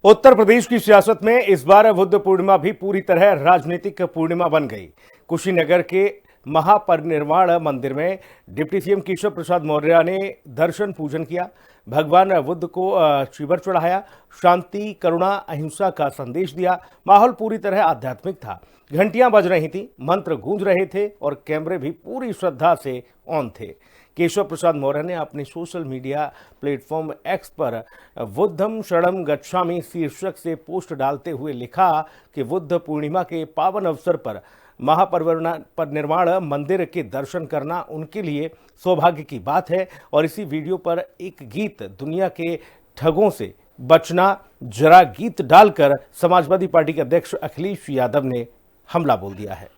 उत्तर प्रदेश की सियासत में इस बार बुद्ध पूर्णिमा भी पूरी तरह राजनीतिक पूर्णिमा बन गई। कुशीनगर के महापरिनिर्वाण मंदिर में डिप्टी सीएम केशव प्रसाद मौर्य ने दर्शन पूजन किया, भगवान बुद्ध को चीवर चढ़ाया, शांति, करुणा, अहिंसा का संदेश दिया। माहौल पूरी तरह आध्यात्मिक था, घंटियां बज रही थी, मंत्र गूंज रहे थे और कैमरे भी पूरी श्रद्धा से ऑन थे। केशव प्रसाद मौर्य ने अपने सोशल मीडिया प्लेटफॉर्म एक्स पर बुद्धम शरणम गच्छामि शीर्षक से पोस्ट डालते हुए लिखा कि बुद्ध पूर्णिमा के पावन अवसर पर महापरिनिर्वाण मंदिर के दर्शन करना उनके लिए सौभाग्य की बात है और इसी वीडियो पर एक गीत दुनिया के ठगों से बचना जरा गीत डालकर समाजवादी पार्टी के अध्यक्ष अखिलेश यादव ने हमला बोल दिया है।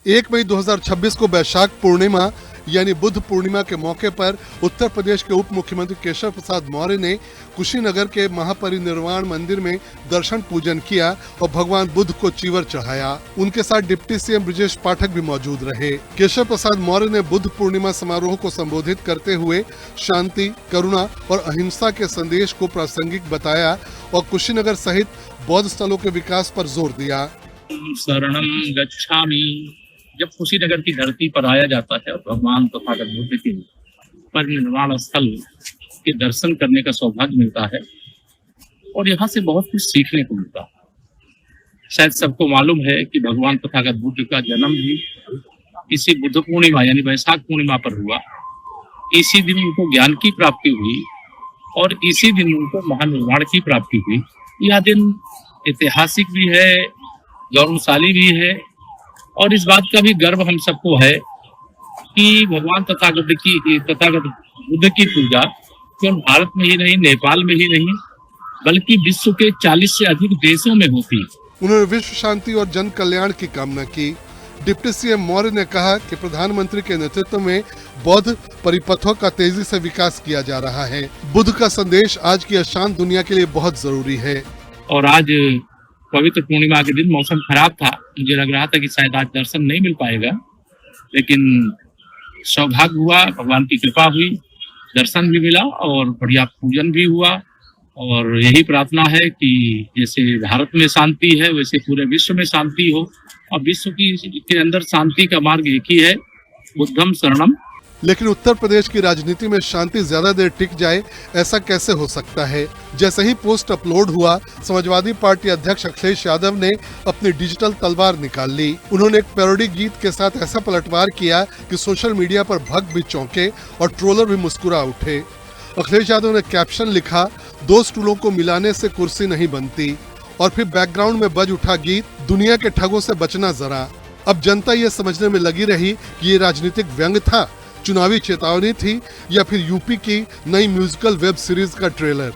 1 मई 2026 को वैशाख पूर्णिमा यानी बुद्ध पूर्णिमा के मौके पर उत्तर प्रदेश के उप मुख्यमंत्री केशव प्रसाद मौर्य ने कुशीनगर के महापरिनिर्वाण मंदिर में दर्शन पूजन किया और भगवान बुद्ध को चीवर चढ़ाया। उनके साथ डिप्टी सीएम ब्रजेश पाठक भी मौजूद रहे। केशव प्रसाद मौर्य ने बुद्ध पूर्णिमा समारोह को संबोधित करते हुए शांति, करुणा और अहिंसा के संदेश को प्रासंगिक बताया और कुशीनगर सहित बौद्ध स्थलों के विकास पर जोर दिया। शरणम गच्छामि जब कुशीनगर की धरती पर आया जाता है और भगवान तथागत बुद्ध के परिनिर्वाण स्थल के दर्शन करने का सौभाग्य मिलता है और यहाँ से बहुत कुछ सीखने को मिलता है। शायद सबको मालूम है कि भगवान तथागत बुद्ध का जन्म भी इसी बुद्ध पूर्णिमा यानी वैशाख पूर्णिमा पर हुआ। इसी दिन उनको ज्ञान की प्राप्ति हुई और इसी दिन उनको महानिर्वाण की प्राप्ति हुई। यह दिन ऐतिहासिक भी है, गौरवशाली भी है और इस बात का भी गर्व हम सबको है कि भगवान तथागत बुद्ध की पूजा केवल भारत में ही नहीं, नेपाल में ही नहीं, बल्कि विश्व के 40 से अधिक देशों में होती है। उन्होंने विश्व शांति और जन कल्याण की कामना की। डिप्टी सीएम मौर्य ने कहा कि प्रधानमंत्री के नेतृत्व में बौद्ध परिपथों का तेजी से विकास किया जा रहा है। बुद्ध का संदेश आज की अशांत दुनिया के लिए बहुत जरूरी है। और आज पवित्र पूर्णिमा के दिन मौसम खराब था, मुझे लग रहा था कि शायद आज दर्शन नहीं मिल पाएगा, लेकिन सौभाग्य हुआ, भगवान की कृपा हुई, दर्शन भी मिला और बढ़िया पूजन भी हुआ। और यही प्रार्थना है कि जैसे भारत में शांति है वैसे पूरे विश्व में शांति हो और विश्व के अंदर शांति का मार्ग एक ही है, बुद्धम शरणम। लेकिन उत्तर प्रदेश की राजनीति में शांति ज्यादा देर टिक जाए ऐसा कैसे हो सकता है? जैसे ही पोस्ट अपलोड हुआ, समाजवादी पार्टी अध्यक्ष अखिलेश यादव ने अपनी डिजिटल तलवार निकाल ली। उन्होंने एक पैरोडी गीत के साथ ऐसा पलटवार किया कि सोशल मीडिया पर भक्त भी चौंके और ट्रोलर भी मुस्कुरा उठे। अखिलेश यादव ने कैप्शन लिखा, 2 स्टूलों को मिलाने से कुर्सी नहीं बनती, और फिर बैकग्राउंड में बज उठा गीत दुनिया के ठगों से बचना जरा। अब जनता ये समझने में लगी रही कि ये राजनीतिक व्यंग था, चुनावी चेतावनी थी या फिर यूपी की नई म्यूजिकल वेब सीरीज का ट्रेलर।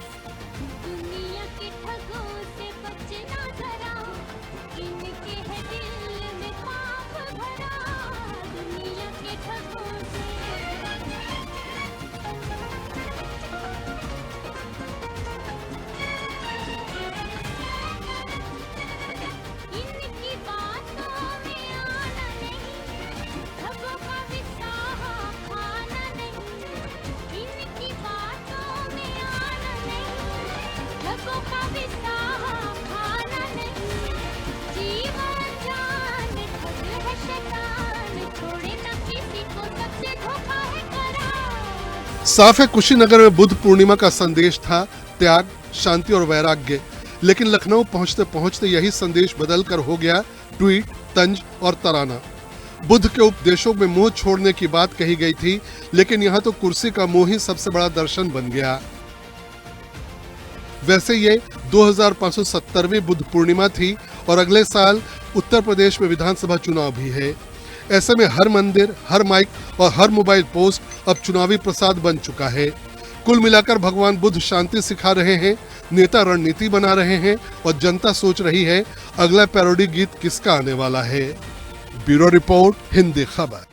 साफ है कुशीनगर में बुद्ध पूर्णिमा का संदेश था त्याग, शांति और वैराग्य, लेकिन लखनऊ पहुंचते पहुंचते यही संदेश बदलकर हो गया ट्वीट, तंज और तराना। बुद्ध के उपदेशों में मोह छोड़ने की बात कही गई थी, लेकिन यहाँ तो कुर्सी का मोह ही सबसे बड़ा दर्शन बन गया। वैसे ये 2570वीं बुद्ध पूर्णिमा थी और अगले साल उत्तर प्रदेश में विधानसभा चुनाव भी है। ऐसे में हर मंदिर, हर माइक और हर मोबाइल पोस्ट अब चुनावी प्रसाद बन चुका है। कुल मिलाकर भगवान बुद्ध शांति सिखा रहे हैं, नेता रणनीति बना रहे हैं और जनता सोच रही है अगला पैरोडी गीत किसका आने वाला है। ब्यूरो रिपोर्ट, हिंदी खबर।